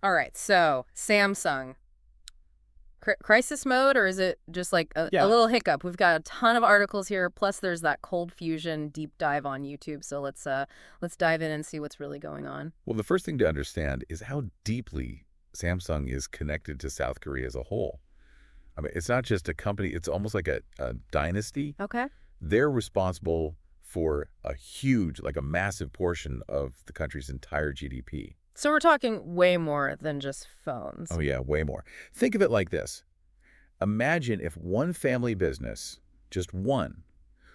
All right, so Samsung. Crisis mode, or is it just like a Yeah. little hiccup? We've got a ton of articles here, plus there's that cold fusion deep dive on YouTube. So let's dive in and see what's really going on. Well, the first thing to understand is how deeply Samsung is connected to South Korea as a whole. I mean, it's not just a company, it's almost like a dynasty. Okay. They're responsible for a huge, like a massive portion of the country's entire GDP. So we're talking way more than just phones. Oh, yeah, way more. Think of it like this. Imagine if one family business, just one,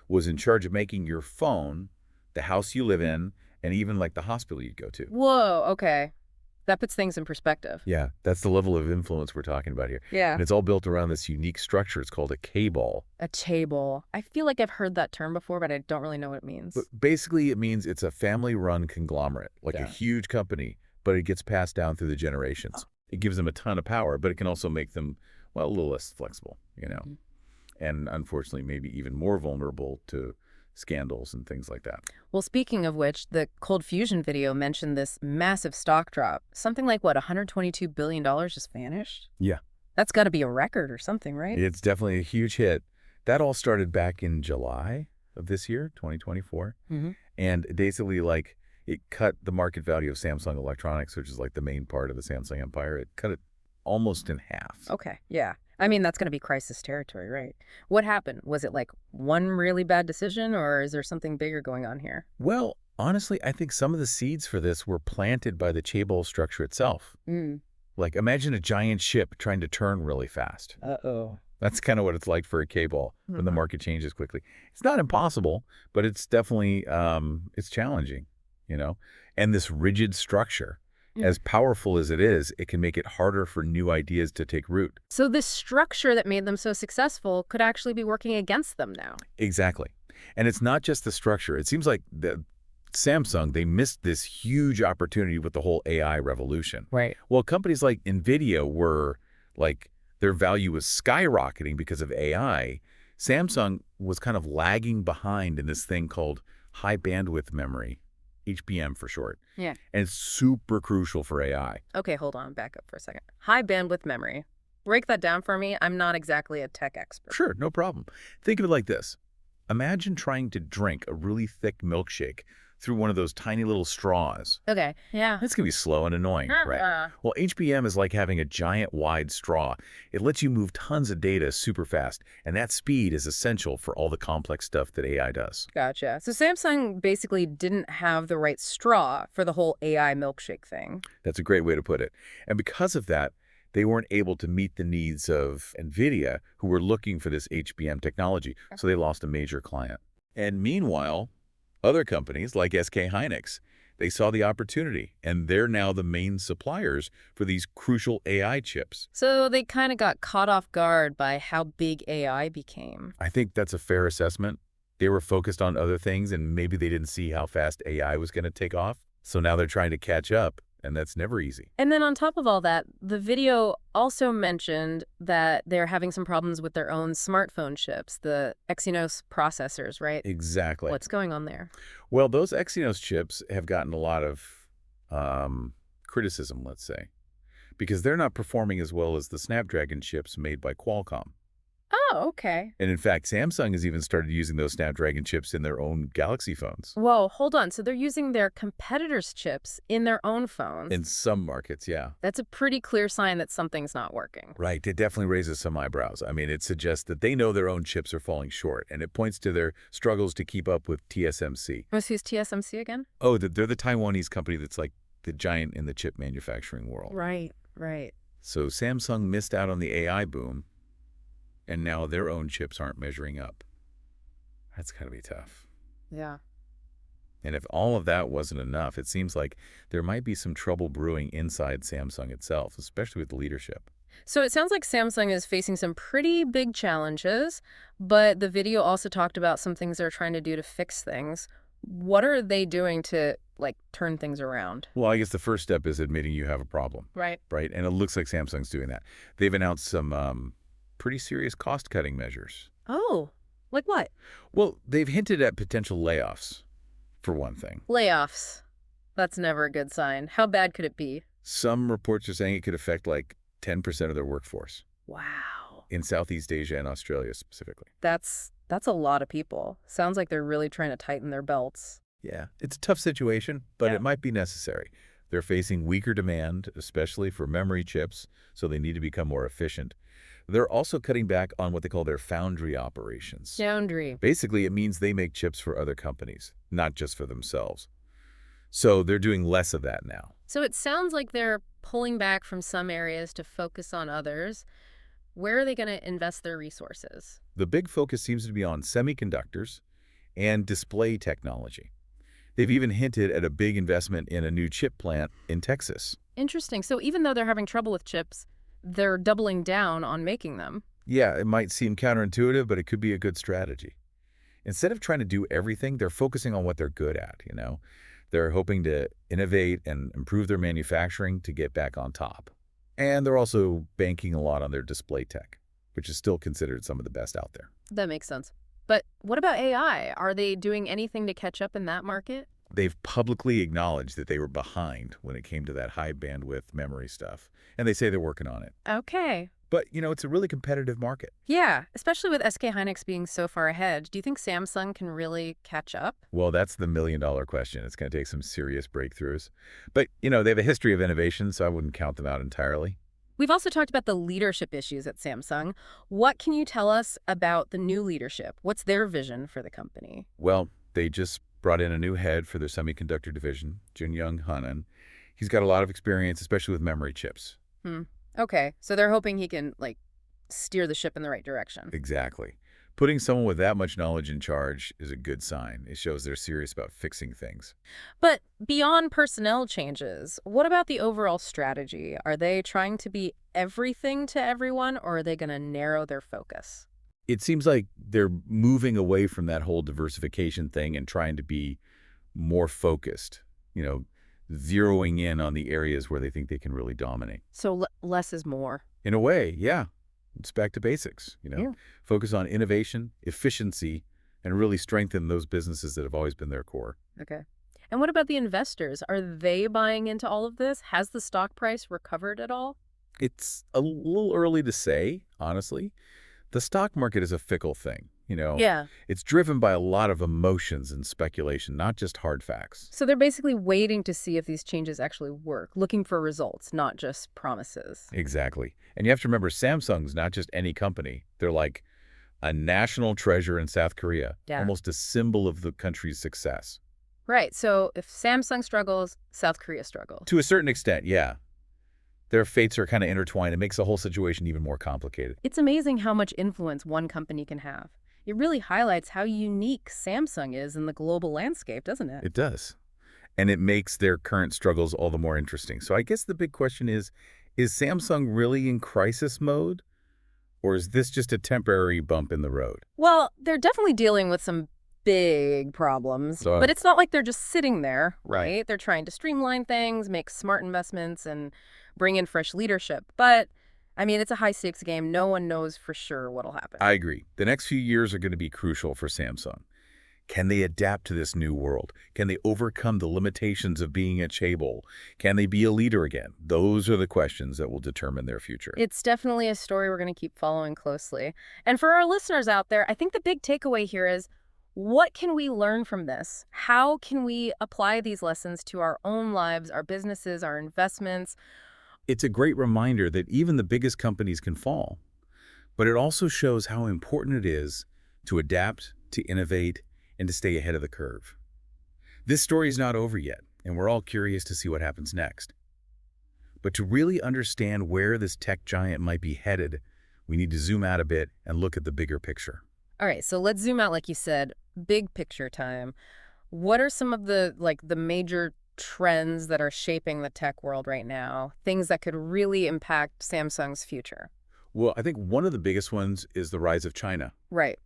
was in charge of making your phone, the house you live in, and even like the hospital you'd go to. Whoa, okay. That puts things in perspective. Yeah, that's the level of influence we're talking about here. Yeah. And it's all built around this unique structure. It's called a K-ball. A table. I feel like I've heard that term before, but I don't really know what it But means. basically, it means it's a family-run conglomerate, like a Yeah. huge company, but it gets passed down through the generations. It gives them a ton of power, but it can also make them, well, a little less flexible. Mhm. And unfortunately, maybe even more vulnerable to scandals and things like that. Well, speaking of which, the cold fusion video mentioned this massive stock drop. Something like, what, $122 billion just vanished? Yeah. That's got to be a record or something, right? It's definitely a huge hit. That all started back in July of this year, 2024. Mm-hmm. And basically, like, it cut the market value of Samsung Electronics, which is like the main part of the Samsung empire. It cut it almost in half. Okay, yeah. I mean, that's going to be crisis territory, right? What happened? Was it like one really bad decision, or is there something bigger going on here? Well, honestly, I think some of the seeds for this were planted by the chaebol structure itself. Mm. Like, imagine a giant ship trying to turn really fast. Uh-oh. That's kind of what it's like for a K-ball when the Uh-huh. market changes quickly. It's not impossible, but it's definitely it's challenging. And this rigid structure, Mm. as powerful as it is, it can make it harder for new ideas to take root. So this structure that made them so successful could actually be working against them now. Exactly. And it's not just the structure. It seems like Samsung, they missed this huge opportunity with the whole AI revolution. Right. Well, companies like NVIDIA were like, their value was skyrocketing because of AI. Samsung was kind of lagging behind in this thing called high bandwidth memory, HBM for short. Yeah. And it's super crucial for AI. Okay, hold on. Back up for a second. High bandwidth memory. Break that down for me. I'm not exactly a tech expert. Sure, no problem. Think of it like this. Imagine trying to drink a really thick milkshake through one of those tiny little straws. Okay. Yeah. That's going to be slow and annoying, right? Well, HBM is like having a giant wide straw. It lets you move tons of data super fast, and that speed is essential for all the complex stuff that AI does. Gotcha. So Samsung basically didn't have the right straw for the whole AI milkshake thing. That's a great way to put it. And because of that, they weren't able to meet the needs of NVIDIA, who were looking for this HBM technology, so they lost a major client. And meanwhile, other companies like SK Hynix, they saw the opportunity, and they're now the main suppliers for these crucial AI chips. So they kind of got caught off guard by how big AI became. I think that's a fair assessment. They were focused on other things, and maybe they didn't see how fast AI was going to take off. So now they're trying to catch up, and that's never easy. And then on top of all that, the video also mentioned that they're having some problems with their own smartphone chips, the Exynos processors, right? Exactly. What's going on there? Well, those Exynos chips have gotten a lot of criticism, let's say, because they're not performing as well as the Snapdragon chips made by Qualcomm. Oh, okay. And in fact, Samsung has even started using those Snapdragon chips in their own Galaxy phones. Whoa, hold on. So they're using their competitors' chips in their own phones. In some markets, yeah. That's a pretty clear sign that something's not working. Right. It definitely raises some eyebrows. I mean, it suggests that they know their own chips are falling short, and it points to their struggles to keep up with TSMC. Who's TSMC again? Oh, they're the Taiwanese company that's like the giant in the chip manufacturing world. Right, right. So Samsung missed out on the AI boom, and now their own chips aren't measuring up. That's got to be tough. Yeah. And if all of that wasn't enough, it seems like there might be some trouble brewing inside Samsung itself, especially with the leadership. So it sounds like Samsung is facing some pretty big challenges, but the video also talked about some things they're trying to do to fix things. What are they doing to, like, turn things around? Well, I guess the first step is admitting you have a problem, Right. right? And it looks like Samsung's doing that. They've announced some pretty serious cost-cutting measures. Oh, like what? Well, they've hinted at potential layoffs, for one thing. Layoffs. That's never a good sign. How bad could it be? Some reports are saying it could affect like 10% of their workforce Wow. in Southeast Asia and Australia specifically. That's a lot of people. Sounds like they're really trying to tighten their belts. Yeah, it's a tough situation, but Yeah. it might be necessary. They're facing weaker demand, especially for memory chips, so they need to become more efficient. They're also cutting back on what they call their foundry operations. Foundry. Basically, it means they make chips for other companies, not just for themselves. So they're doing less of that now. So it sounds like they're pulling back from some areas to focus on others. Where are they going to invest their resources? The big focus seems to be on semiconductors and display technology. They've even hinted at a big investment in a new chip plant in Texas. Interesting. So even though they're having trouble with chips, they're doubling down on making them. Yeah, it might seem counterintuitive, but it could be a good strategy. Instead of trying to do everything, they're focusing on what they're good at. They're hoping to innovate and improve their manufacturing to get back on top. And they're also banking a lot on their display tech, which is still considered some of the best out there. That makes sense. But what about AI? Are they doing anything to catch up in that market? They've publicly acknowledged that they were behind when it came to that high bandwidth memory stuff, and they say they're working on it. Okay. But, it's a really competitive market. Yeah, especially with SK Hynix being so far ahead. Do you think Samsung can really catch up? Well, that's the million-dollar question. It's going to take some serious breakthroughs. But, they have a history of innovation, so I wouldn't count them out entirely. We've also talked about the leadership issues at Samsung. What can you tell us about the new leadership? What's their vision for the company? Well, they just brought in a new head for their semiconductor division, Jun-Young Hanan. He's got a lot of experience, especially with memory chips. Okay, so they're hoping he can, steer the ship in the right direction. Exactly. Putting someone with that much knowledge in charge is a good sign. It shows they're serious about fixing things. But beyond personnel changes, what about the overall strategy? Are they trying to be everything to everyone, or are they going to narrow their focus? It seems like they're moving away from that whole diversification thing and trying to be more focused, zeroing in on the areas where they think they can really dominate. So less is more. In a way, yeah. It's back to basics, Yeah. Focus on innovation, efficiency, and really strengthen those businesses that have always been their core. Okay. And what about the investors? Are they buying into all of this? Has the stock price recovered at all? It's a little early to say, honestly. The stock market is a fickle thing, Yeah. It's driven by a lot of emotions and speculation, not just hard facts. So they're basically waiting to see if these changes actually work, looking for results, not just promises. Exactly. And you have to remember, Samsung's not just any company. They're like a national treasure in South Korea, Yeah. almost a symbol of the country's success. Right. So if Samsung struggles, South Korea struggles. To a certain extent, yeah. Their fates are kind of intertwined. It makes the whole situation even more complicated. It's amazing how much influence one company can have. It really highlights how unique Samsung is in the global landscape, doesn't it? It does. And it makes their current struggles all the more interesting. So I guess the big question is Samsung really in crisis mode? Or is this just a temporary bump in the road? Well, they're definitely dealing with some big problems, So- but it's not like they're just sitting there, Right. right? They're trying to streamline things, make smart investments, and bring in fresh leadership. But, it's a high-stakes game. No one knows for sure what'll happen. I agree. The next few years are going to be crucial for Samsung. Can they adapt to this new world? Can they overcome the limitations of being a chaebol? Can they be a leader again? Those are the questions that will determine their future. It's definitely a story we're going to keep following closely. And for our listeners out there, I think the big takeaway here is, what can we learn from this? How can we apply these lessons to our own lives, our businesses, our investments? It's a great reminder that even the biggest companies can fall. But it also shows how important it is to adapt, to innovate, and to stay ahead of the curve. This story is not over yet, and we're all curious to see what happens next. But to really understand where this tech giant might be headed, we need to zoom out a bit and look at the bigger picture. All right, so let's zoom out, like you said, big picture time. What are some of the major trends that are shaping the tech world right now? Things that could really impact Samsung's future? Well, I think one of the biggest ones is the rise of China. Right.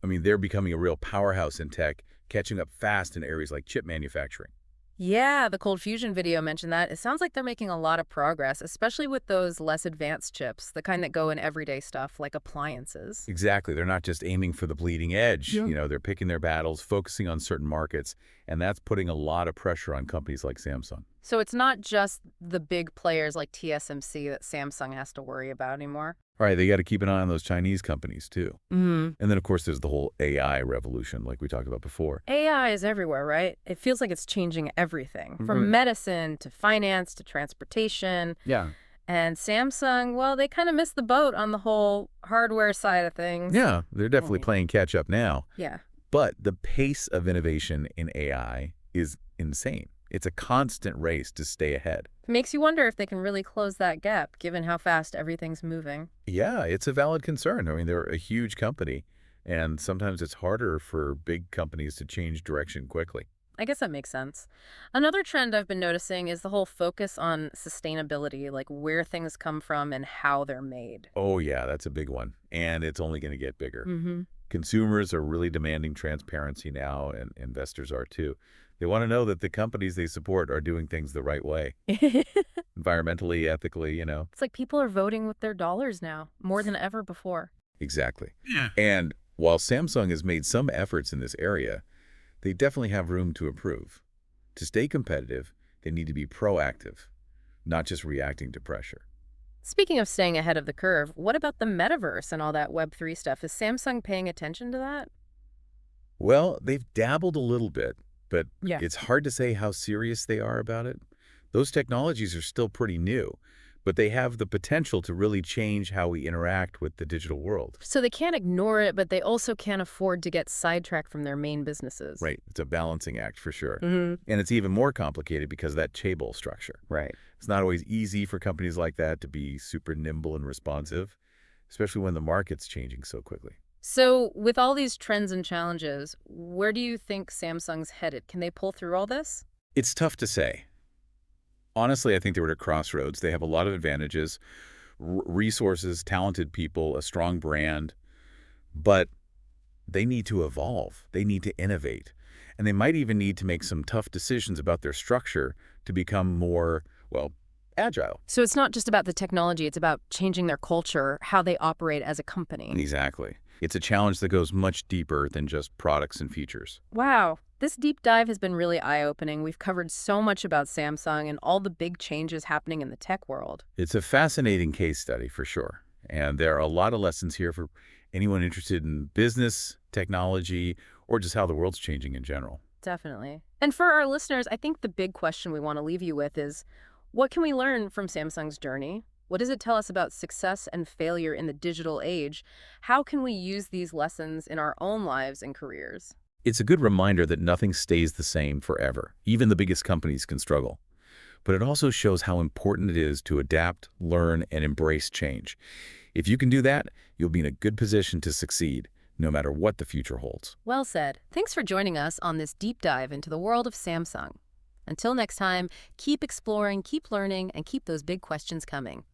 They're becoming a real powerhouse in tech, catching up fast in areas like chip manufacturing. Yeah, the Cold Fusion video mentioned that. It sounds like they're making a lot of progress, especially with those less advanced chips, the kind that go in everyday stuff like appliances. Exactly. They're not just aiming for the bleeding edge. Yeah. They're picking their battles, focusing on certain markets, and that's putting a lot of pressure on companies like Samsung. So it's not just the big players like TSMC that Samsung has to worry about anymore? All right, they got to keep an eye on those Chinese companies, too. Mm. And then, of course, there's the whole AI revolution, like we talked about before. AI is everywhere, right? It feels like it's changing everything, from Right. medicine to finance to transportation. Yeah. And Samsung, well, they kind of missed the boat on the whole hardware side of things. Yeah, they're definitely Right. playing catch up now. Yeah. But the pace of innovation in AI is insane. It's a constant race to stay ahead. Makes you wonder if they can really close that gap, given how fast everything's moving. Yeah, it's a valid concern. I mean, they're a huge company, and sometimes it's harder for big companies to change direction quickly. I guess that makes sense. Another trend I've been noticing is the whole focus on sustainability, like where things come from and how they're made. Oh, yeah, that's a big one, and it's only going to get bigger. Mm-hmm. Consumers are really demanding transparency now, and investors are too. They want to know that the companies they support are doing things the right way, It's environmentally, ethically. like people are voting with their dollars now, more than ever before. Exactly. Yeah. And while Samsung has made some efforts in this area, they definitely have room to improve. To stay competitive, they need to be proactive, not just reacting to pressure. Speaking of staying ahead of the curve, what about the metaverse and all that Web3 stuff? Is Samsung paying attention to that? Well, they've dabbled a little bit, but Yeah. it's hard to say how serious they are about it. Those technologies are still pretty new, but they have the potential to really change how we interact with the digital world. So they can't ignore it, but they also can't afford to get sidetracked from their main businesses. Right. It's a balancing act for sure. Hmm. And it's even more complicated because of that chaebol structure. Right. It's not always easy for companies like that to be super nimble and responsive, especially when the market's changing so quickly. So with all these trends and challenges, where do you think Samsung's headed? Can they pull through all this? It's tough to say. Honestly, I think they were at a crossroads. They have a lot of advantages, resources, talented people, a strong brand, but they need to evolve. They need to innovate. And they might even need to make some tough decisions about their structure to become more, well, agile. So it's not just about the technology, it's about changing their culture, how they operate as a company. Exactly. It's a challenge that goes much deeper than just products and features. Wow, this deep dive has been really eye-opening. We've covered so much about Samsung and all the big changes happening in the tech world. It's a fascinating case study for sure. And there are a lot of lessons here for anyone interested in business, technology, or just how the world's changing in general. Definitely. And for our listeners, I think the big question we want to leave you with is, what can we learn from Samsung's journey? What does it tell us about success and failure in the digital age? How can we use these lessons in our own lives and careers? It's a good reminder that nothing stays the same forever. Even the biggest companies can struggle. But it also shows how important it is to adapt, learn, and embrace change. If you can do that, you'll be in a good position to succeed, no matter what the future holds. Well said. Thanks for joining us on this deep dive into the world of Samsung. Until next time, keep exploring, keep learning, and keep those big questions coming.